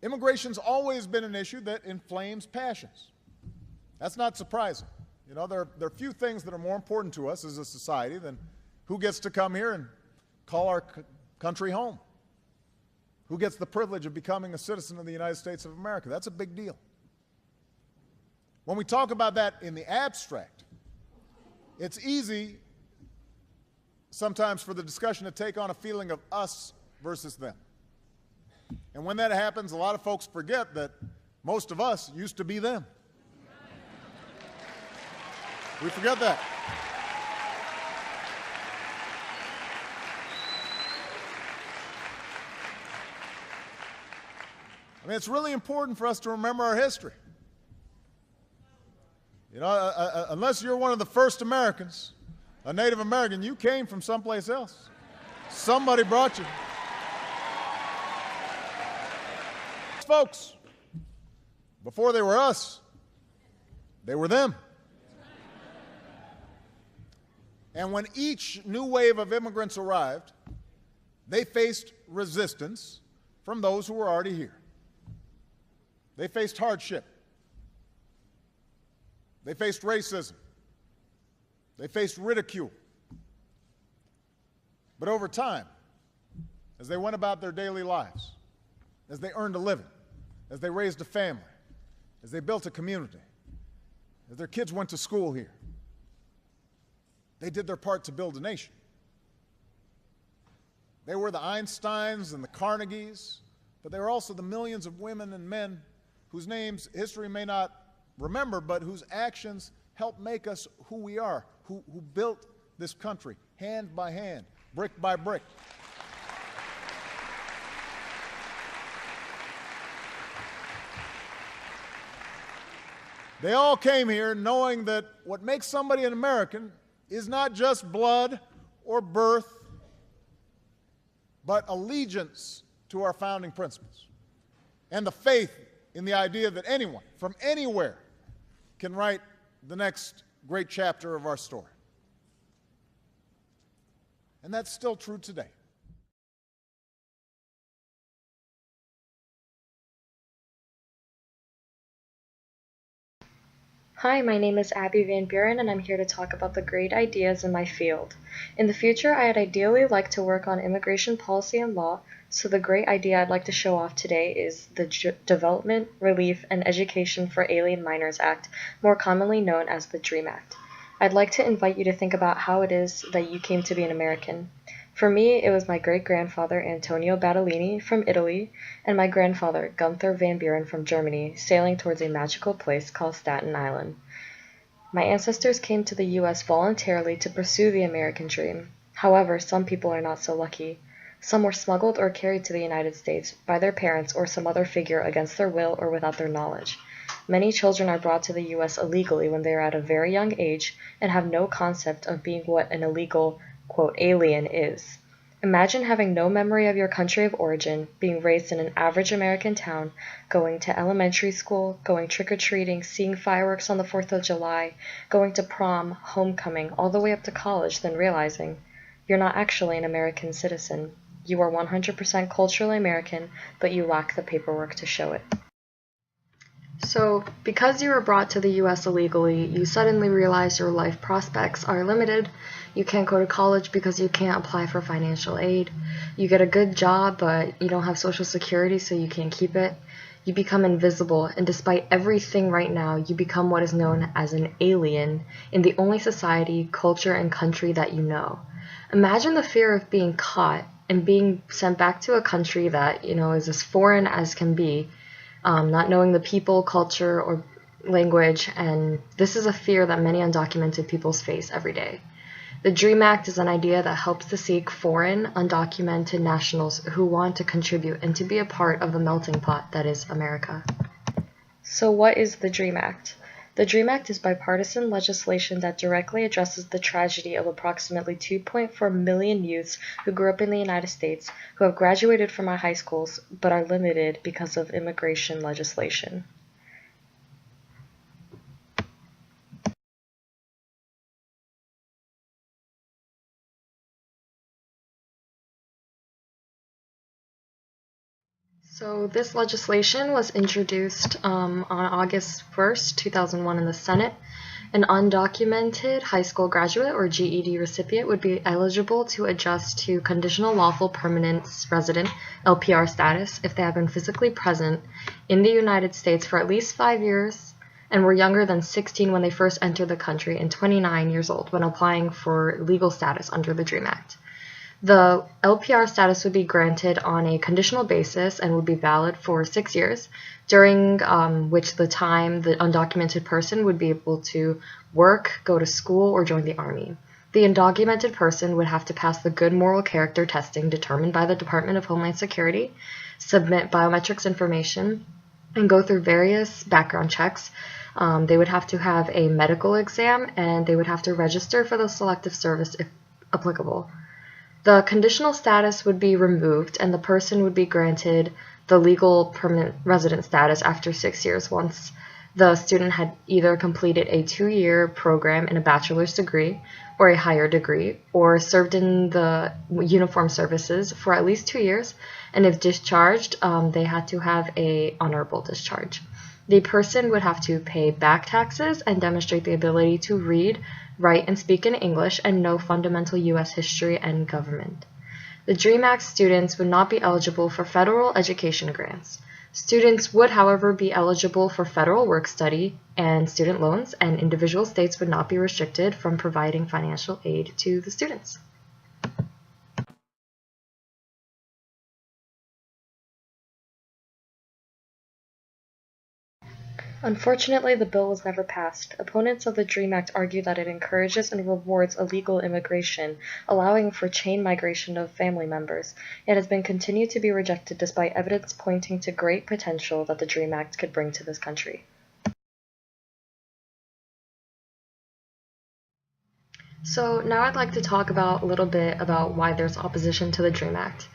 Immigration's always been an issue that inflames passions. That's not surprising. You know, there are few things that are more important to us as a society than who gets to come here and call our country home. Who gets the privilege of becoming a citizen of the United States of America? That's a big deal. When we talk about that in the abstract, it's easy sometimes for the discussion to take on a feeling of us versus them. And when that happens, a lot of folks forget that most of us used to be them. We forget that. I mean, it's really important for us to remember our history. You know, unless you're one of the first Americans, a Native American, you came from someplace else. Somebody brought you. Folks, before they were us, they were them. And when each new wave of immigrants arrived, they faced resistance from those who were already here. They faced hardship. They faced racism. They faced ridicule. But over time, as they went about their daily lives, as they earned a living, as they raised a family, as they built a community, as their kids went to school here, they did their part to build a nation. They were the Einsteins and the Carnegies, but they were also the millions of women and men whose names history may not remember, but whose actions helped make us who we are, who built this country hand by hand, brick by brick. They all came here knowing that what makes somebody an American is not just blood or birth, but allegiance to our founding principles and the faith in the idea that anyone from anywhere can write the next great chapter of our story. And that's still true today. Hi, my name is Abby Van Buren, and I'm here to talk about the great ideas in my field. In the future, I'd ideally like to work on immigration policy and law, so the great idea I'd like to show off today is the Development, Relief, and Education for Alien Minors Act, more commonly known as the DREAM Act. I'd like to invite you to think about how it is that you came to be an American. For me, it was my great-grandfather Antonio Battellini from Italy and my grandfather Gunther Van Buren from Germany sailing towards a magical place called Staten Island. My ancestors came to the U.S. voluntarily to pursue the American dream. However, some people are not so lucky. Some were smuggled or carried to the United States by their parents or some other figure against their will or without their knowledge. Many children are brought to the U.S. illegally when they are at a very young age and have no concept of being what an illegal, quote, alien is. Imagine having no memory of your country of origin, being raised in an average American town, going to elementary school, going trick-or-treating, seeing fireworks on the 4th of July, going to prom, homecoming, all the way up to college, then realizing you're not actually an American citizen. You are 100% culturally American, but you lack the paperwork to show it. So, because you were brought to the U.S. illegally, you suddenly realize your life prospects are limited. You can't go to college because you can't apply for financial aid. You get a good job, but you don't have Social Security, so you can't keep it. You become invisible, and despite everything right now, you become what is known as an alien in the only society, culture, and country that you know. Imagine the fear of being caught and being sent back to a country that, is as foreign as can be. Not knowing the people, culture, or language, and this is a fear that many undocumented people face every day. The DREAM Act is an idea that helps to seek foreign, undocumented nationals who want to contribute and to be a part of the melting pot that is America. So what is the DREAM Act? The DREAM Act is bipartisan legislation that directly addresses the tragedy of approximately 2.4 million youths who grew up in the United States, who have graduated from our high schools, but are limited because of immigration legislation. So this legislation was introduced on August 1st, 2001 in the Senate. An undocumented high school graduate or GED recipient would be eligible to adjust to conditional lawful permanent resident LPR status if they have been physically present in the United States for at least 5 years and were younger than 16 when they first entered the country and 29 years old when applying for legal status under the DREAM Act. The LPR status would be granted on a conditional basis and would be valid for 6 years, during which the time the undocumented person would be able to work, go to school, or join the Army. The undocumented person would have to pass the good moral character testing determined by the Department of Homeland Security, submit biometrics information, and go through various background checks. They would have to have a medical exam, and they would have to register for the Selective Service if applicable. The conditional status would be removed, and the person would be granted the legal permanent resident status after 6 years once the student had either completed a 2-year program in a bachelor's degree or a higher degree, or served in the uniformed services for at least 2 years, and if discharged, they had to have an honorable discharge. The person would have to pay back taxes and demonstrate the ability to read, write, and speak in English and know fundamental U.S. history and government. The DREAM Act students would not be eligible for federal education grants. Students would, however, be eligible for federal work-study and student loans, and individual states would not be restricted from providing financial aid to the students. Unfortunately, the bill was never passed. Opponents of the DREAM Act argue that it encourages and rewards illegal immigration, allowing for chain migration of family members. It has been continued to be rejected despite evidence pointing to great potential that the DREAM Act could bring to this country. So now I'd like to talk a little bit about why there's opposition to the DREAM Act.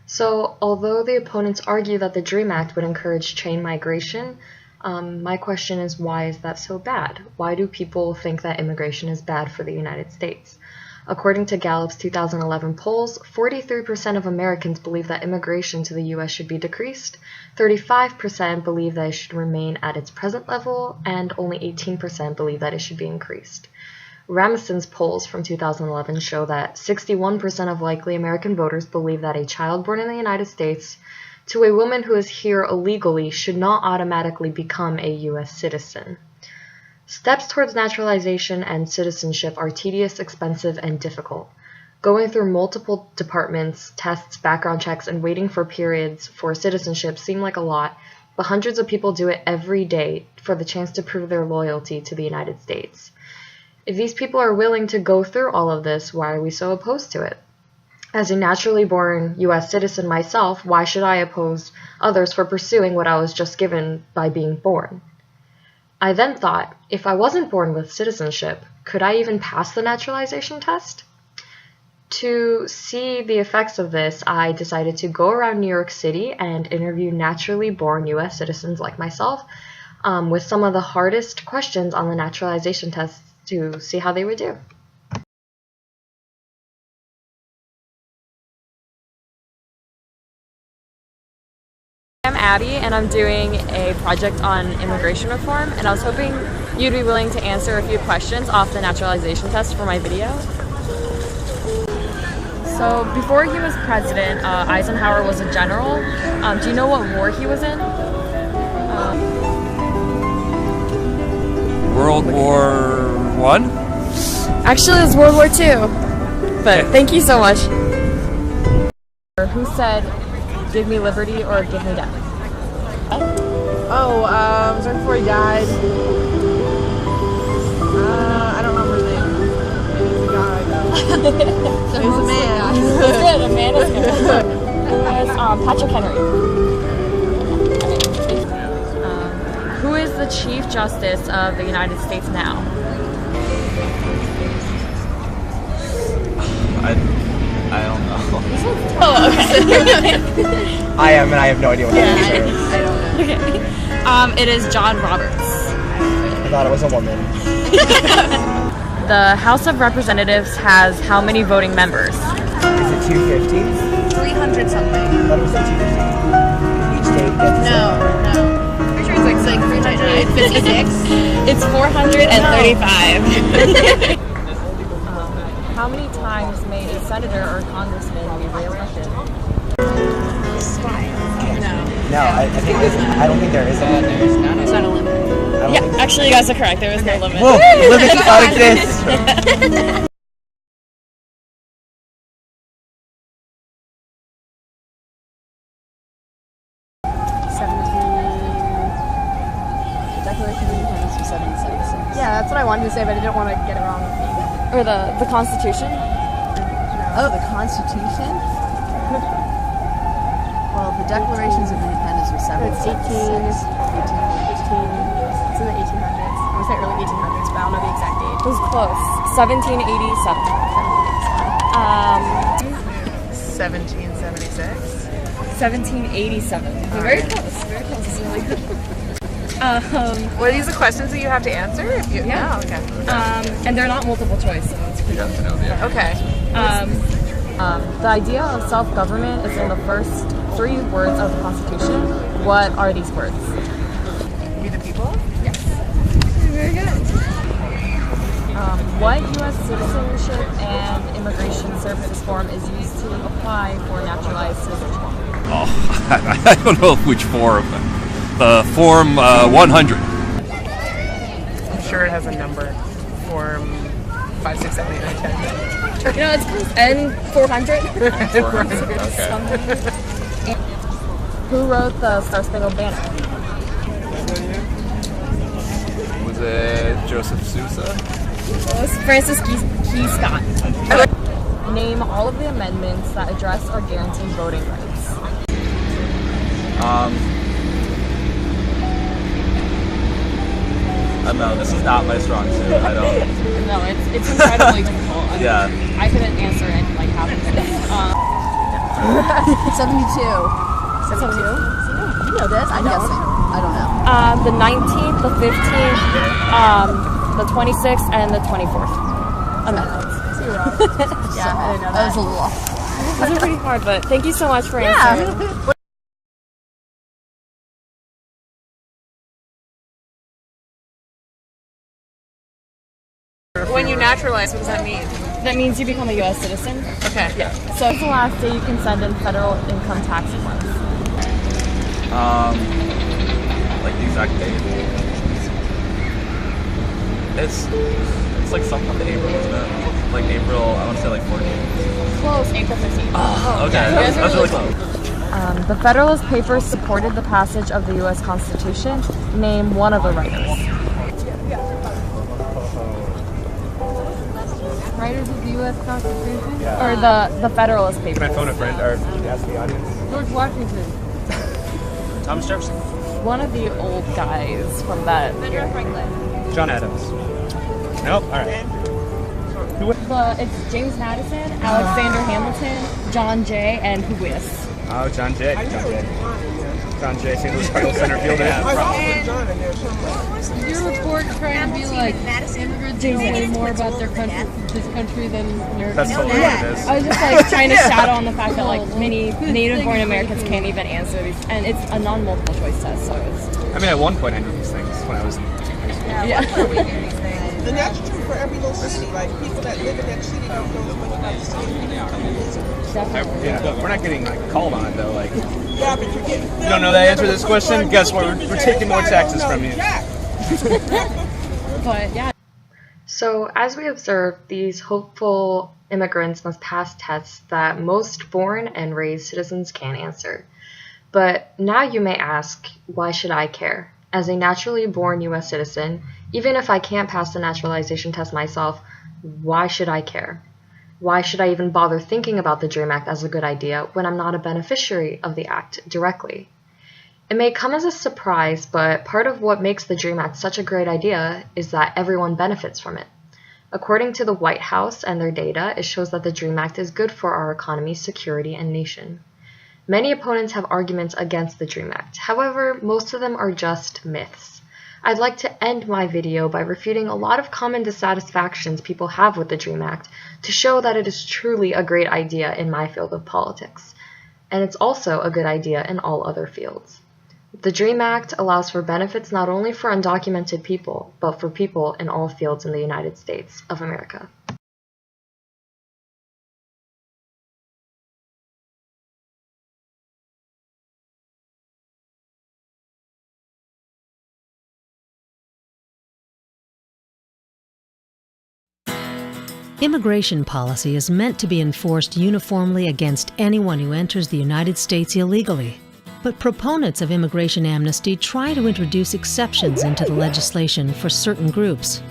So although the opponents argue that the DREAM Act would encourage chain migration, my question is, why is that so bad? Why do people think that immigration is bad for the United States? According to Gallup's 2011 polls, 43% of Americans believe that immigration to the U.S. should be decreased, 35% believe that it should remain at its present level, and only 18% believe that it should be increased. Rasmussen's polls from 2011 show that 61% of likely American voters believe that a child born in the United States to a woman who is here illegally should not automatically become a U.S. citizen. Steps towards naturalization and citizenship are tedious, expensive, and difficult. Going through multiple departments, tests, background checks, and waiting for periods for citizenship seem like a lot, but hundreds of people do it every day for the chance to prove their loyalty to the United States. If these people are willing to go through all of this, why are we so opposed to it? As a naturally born U.S. citizen myself, why should I oppose others for pursuing what I was just given by being born? I then thought, if I wasn't born with citizenship, could I even pass the naturalization test? To see the effects of this, I decided to go around New York City and interview naturally born U.S. citizens like myself with some of the hardest questions on the naturalization test to see how they would do. I'm Abby, and I'm doing a project on immigration reform, and I was hoping you'd be willing to answer a few questions off the naturalization test for my video. So before he was president, Eisenhower was a general. Do you know what war he was in? World War I? Actually, it was World War II. But thank you so much. Who said, "Give me liberty or give me death"? Oh, it was right before he died. I don't remember his name. Maybe it's a guy. It was a man. That's good, a man is good. Who is Patrick Henry? Who is the Chief Justice of the United States now? I don't know. Oh, okay. I am, and I have no idea what that is. I don't know. Okay. It is John Roberts. I thought it was a woman. The House of Representatives has how many voting members? Is it 250? 300 something. I thought it was 250. No. Pretty sure it's like 399, 56. It's 435. How many times may a senator or congressman be reelected? No, I don't think there is a limit. There's not a limit. Yeah, actually, you guys are correct. There is no limit. Whoa, limits do not exist. Declaration of Independence was 1776. Yeah, that's what I wanted to say, but I didn't want to get it wrong. Or the Constitution? Oh, the Constitution? Well, the Declarations of Independence was 1776. 18. It's in the 1800s. I would say early 1800s, but I don't know the exact date. It was close. 1787. 1776. 1787. Very close. Very close. Really good. Well, these are questions that you have to answer? If you, Yeah. Oh, okay. And they're not multiple choice, so it's pretty Okay. The idea of self-government is in the first 3 words of the Constitution. What are these words? We the people? Yes. Very good. What U.S. citizenship and immigration services form is used to apply for naturalized citizenship? Oh, I don't know which form. The form 100. I'm sure it has a number. Form 5, 6, 7, 8, 9, 10. You know, it's N400. Okay. Who wrote the Star Spangled Banner? Was it Joseph Sousa? It was Francis Key Scott. Name all of the amendments that address or guarantee voting rights. No, this is not my strong suit. I don't. No, it's incredibly difficult. I mean, Yeah. I couldn't answer it like half of it. 72. 72? You know this? I'm guessing. I don't know. The 19th, the 15th, the 26th, and the 24th amendments. Yeah, I didn't know that was a little off. Those are pretty hard, but thank you so much for answering. When you naturalize, what does that mean? That means you become a U.S. citizen. Okay. Yeah. So it's the last day you can send in federal income tax returns. Like the exact date. It's like sometime in April, isn't it? Like April, I want to say like 14th. Close, April 15th. Okay, that's really close. The Federalist Papers supported the passage of the U.S. Constitution. Name one of the writers. Writers of the U.S. Constitution? Or the Federalist Papers. Can I phone a friend or ask the audience? George Washington. Thomas Jefferson. One of the old guys from that. Benjamin Franklin. John Adams. Nope. All right. It's James Madison, Alexander Hamilton, John Jay, and Lewis. Oh, John Jay. John Jay, St. Louis Cardinals center fielder. Your report trying to be like immigrants know way more about their country, this country than Americans. That's totally what it is. I was just like trying to shadow on the fact that like many native-born Americans can't even answer these, and it's a non-multiple choice test, so it's. I mean, at one point I knew these things when I was in high school. Yeah. And that's true for every little city. Like people that live in that city don't know much about the city. They come and visit. Yeah, we're not getting like called on it though. Like, Yeah, but you're getting. you don't know the answer to this question? Guess what? We're taking more taxes from you. But yeah. So, as we observed, these hopeful immigrants must pass tests that most born and raised citizens can't answer. But now you may ask, why should I care? As a naturally born U.S. citizen, even if I can't pass the naturalization test myself, why should I care? Why should I even bother thinking about the DREAM Act as a good idea when I'm not a beneficiary of the act directly? It may come as a surprise, but part of what makes the DREAM Act such a great idea is that everyone benefits from it. According to the White House and their data, it shows that the DREAM Act is good for our economy, security, and nation. Many opponents have arguments against the DREAM Act. However, most of them are just myths. I'd like to end my video by refuting a lot of common dissatisfactions people have with the DREAM Act to show that it is truly a great idea in my field of politics. And it's also a good idea in all other fields. The DREAM Act allows for benefits not only for undocumented people, but for people in all fields in the United States of America. Immigration policy is meant to be enforced uniformly against anyone who enters the United States illegally. But proponents of immigration amnesty try to introduce exceptions into the legislation for certain groups.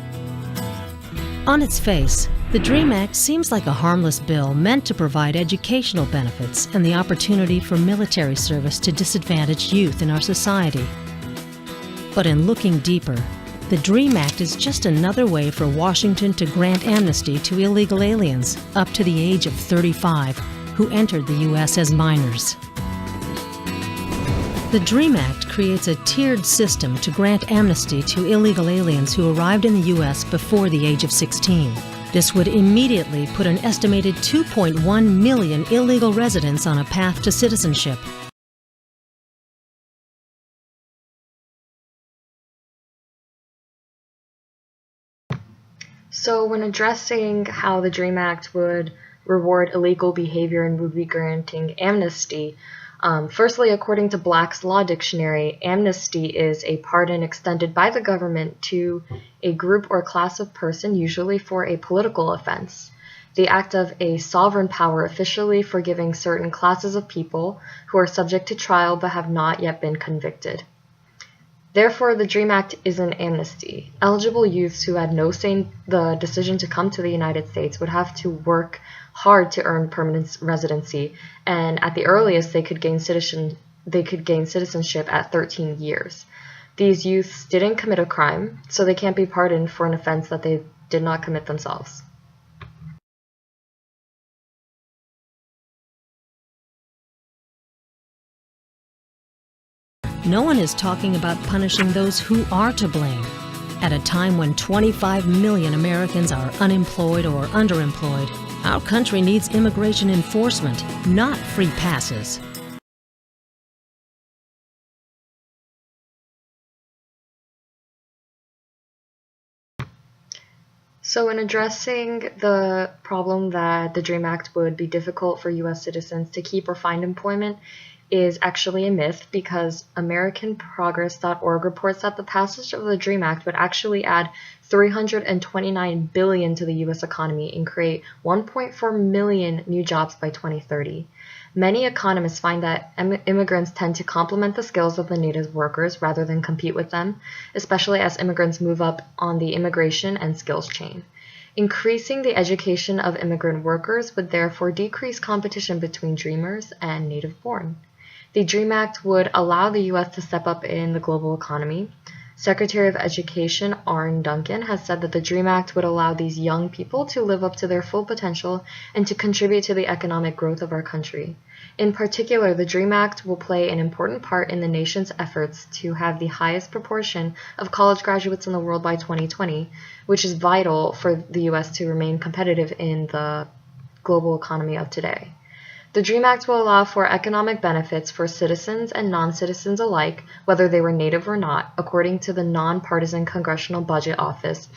On its face, the DREAM Act seems like a harmless bill meant to provide educational benefits and the opportunity for military service to disadvantaged youth in our society. But in looking deeper, the DREAM Act is just another way for Washington to grant amnesty to illegal aliens up to the age of 35 who entered the U.S. as minors. The DREAM Act creates a tiered system to grant amnesty to illegal aliens who arrived in the U.S. before the age of 16. This would immediately put an estimated 2.1 million illegal residents on a path to citizenship. So when addressing how the DREAM Act would reward illegal behavior and would be granting amnesty, firstly, according to Black's Law Dictionary, amnesty is a pardon extended by the government to a group or class of person, usually for a political offense. The act of a sovereign power officially forgiving certain classes of people who are subject to trial but have not yet been convicted. Therefore, the DREAM Act is an amnesty. Eligible youths who had no say in the decision to come to the United States would have to work hard to earn permanent residency, and at the earliest they could gain citizenship at 13 years. These youths didn't commit a crime, so they can't be pardoned for an offense that they did not commit themselves. No one is talking about punishing those who are to blame. At a time when 25 million Americans are unemployed or underemployed, our country needs immigration enforcement, not free passes. So in addressing the problem that the DREAM Act would be difficult for U.S. citizens to keep or find employment is actually a myth, because AmericanProgress.org reports that the passage of the DREAM Act would actually add $329 billion to the U.S. economy and create 1.4 million new jobs by 2030. Many economists find that immigrants tend to complement the skills of the native workers rather than compete with them, especially as immigrants move up on the immigration and skills chain. Increasing the education of immigrant workers would therefore decrease competition between dreamers and native-born. The DREAM Act would allow the U.S. to step up in the global economy. Secretary of Education Arne Duncan has said that the DREAM Act would allow these young people to live up to their full potential and to contribute to the economic growth of our country. In particular, the DREAM Act will play an important part in the nation's efforts to have the highest proportion of college graduates in the world by 2020, which is vital for the U.S. to remain competitive in the global economy of today. The DREAM Act will allow for economic benefits for citizens and non-citizens alike, whether they were native or not, according to the Nonpartisan Congressional Budget Office,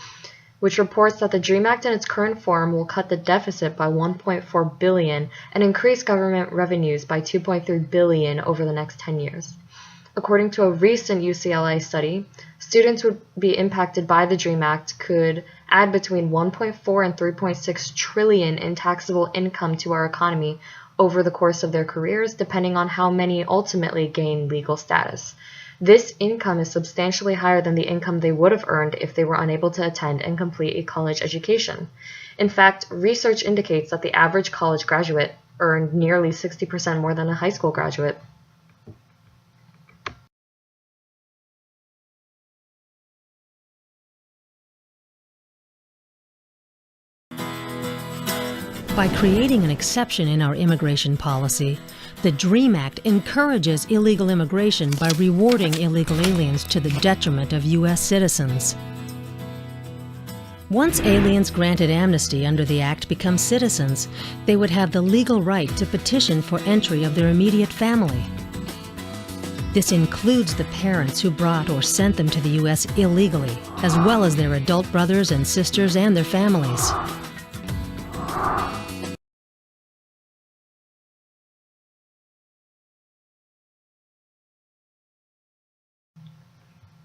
which reports that the DREAM Act in its current form will cut the deficit by $1.4 billion and increase government revenues by $2.3 billion over the next 10 years. According to a recent UCLA study, students who would be impacted by the DREAM Act could add between 1.4 and 3.6 trillion in taxable income to our economy over the course of their careers, depending on how many ultimately gain legal status. This income is substantially higher than the income they would have earned if they were unable to attend and complete a college education. In fact, research indicates that the average college graduate earned nearly 60% more than a high school graduate. By creating an exception in our immigration policy, the DREAM Act encourages illegal immigration by rewarding illegal aliens to the detriment of U.S. citizens. Once aliens granted amnesty under the Act become citizens, they would have the legal right to petition for entry of their immediate family. This includes the parents who brought or sent them to the U.S. illegally, as well as their adult brothers and sisters and their families.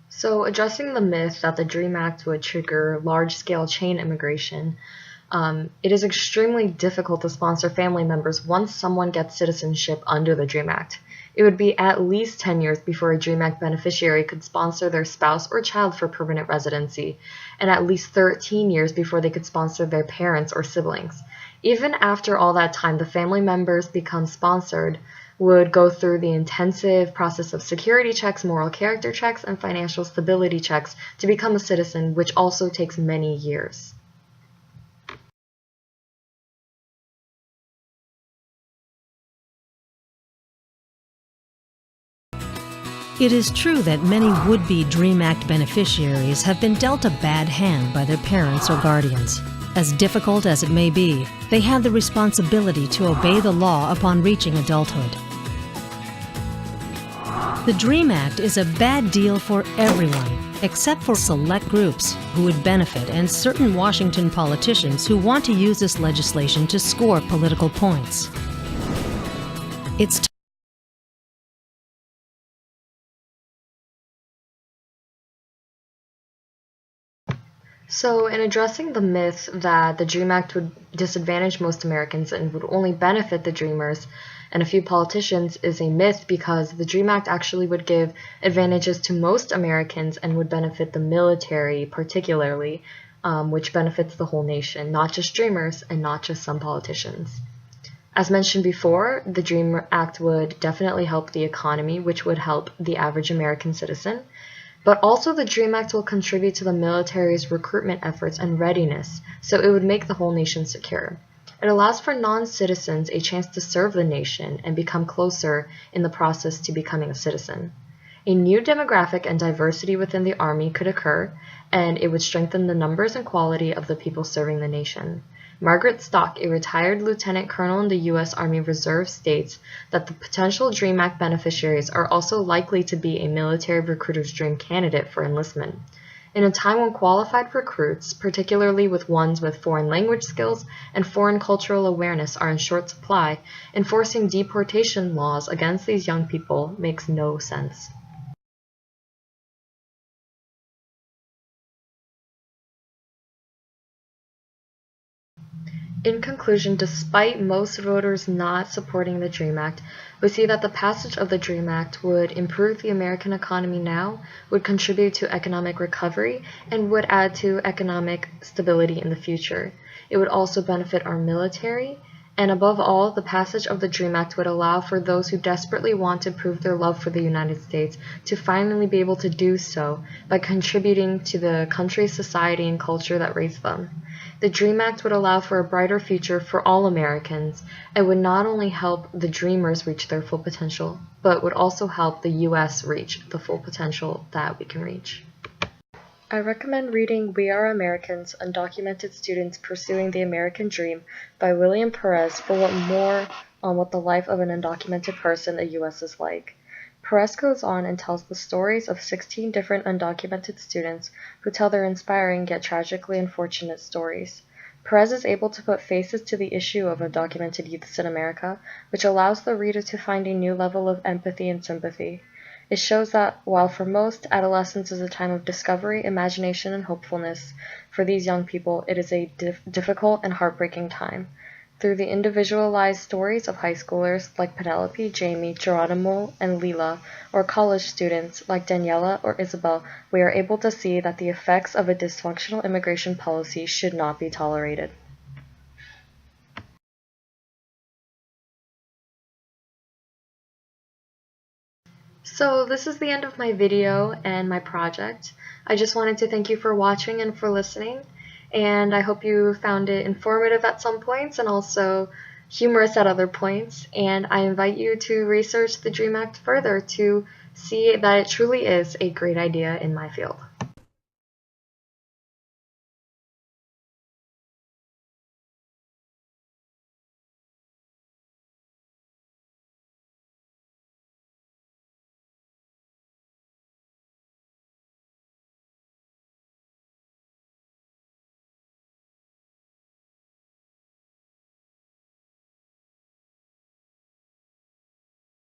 So, addressing the myth that the DREAM Act would trigger large-scale chain immigration, it is extremely difficult to sponsor family members once someone gets citizenship under the DREAM Act. It would be at least 10 years before a DREAM Act beneficiary could sponsor their spouse or child for permanent residency, and at least 13 years before they could sponsor their parents or siblings. Even after all that time, the family members become sponsored would go through the intensive process of security checks, moral character checks, and financial stability checks to become a citizen, which also takes many years. It is true that many would-be DREAM Act beneficiaries have been dealt a bad hand by their parents or guardians. As difficult as it may be, they have the responsibility to obey the law upon reaching adulthood. The DREAM Act is a bad deal for everyone, except for select groups who would benefit and certain Washington politicians who want to use this legislation to score political points. It's So, in addressing the myth that the DREAM Act would disadvantage most Americans and would only benefit the Dreamers and a few politicians is a myth, because the DREAM Act actually would give advantages to most Americans and would benefit the military particularly, which benefits the whole nation, not just Dreamers and not just some politicians. As mentioned before, the DREAM Act would definitely help the economy, which would help the average American citizen. But also the DREAM Act will contribute to the military's recruitment efforts and readiness, so it would make the whole nation secure. It allows for non-citizens a chance to serve the nation and become closer in the process to becoming a citizen. A new demographic and diversity within the Army could occur, and it would strengthen the numbers and quality of the people serving the nation. Margaret Stock, a retired lieutenant colonel in the U.S. Army Reserve, states that the potential DREAM Act beneficiaries are also likely to be a military recruiter's dream candidate for enlistment. In a time when qualified recruits, particularly with ones with foreign language skills and foreign cultural awareness, are in short supply, enforcing deportation laws against these young people makes no sense. In conclusion, despite most voters not supporting the DREAM Act, we see that the passage of the DREAM Act would improve the American economy now, would contribute to economic recovery, and would add to economic stability in the future. It would also benefit our military, and above all, the passage of the DREAM Act would allow for those who desperately want to prove their love for the United States to finally be able to do so by contributing to the country's society and culture that raised them. The DREAM Act would allow for a brighter future for all Americans and would not only help the Dreamers reach their full potential, but would also help the U.S. reach the full potential that we can reach. I recommend reading We Are Americans, Undocumented Students Pursuing the American Dream by William Perez for more on what the life of an undocumented person in the U.S. is like. Perez goes on and tells the stories of 16 different undocumented students who tell their inspiring yet tragically unfortunate stories. Perez is able to put faces to the issue of undocumented youths in America, which allows the reader to find a new level of empathy and sympathy. It shows that, while for most, adolescence is a time of discovery, imagination, and hopefulness, for these young people it is a difficult and heartbreaking time. Through the individualized stories of high schoolers like Penelope, Jamie, Geronimo, and Leela, or college students like Daniela or Isabel, we are able to see that the effects of a dysfunctional immigration policy should not be tolerated. So this is the end of my video and my project. I just wanted to thank you for watching and for listening. And I hope you found it informative at some points and also humorous at other points. And I invite you to research the DREAM Act further to see that it truly is a great idea in my field.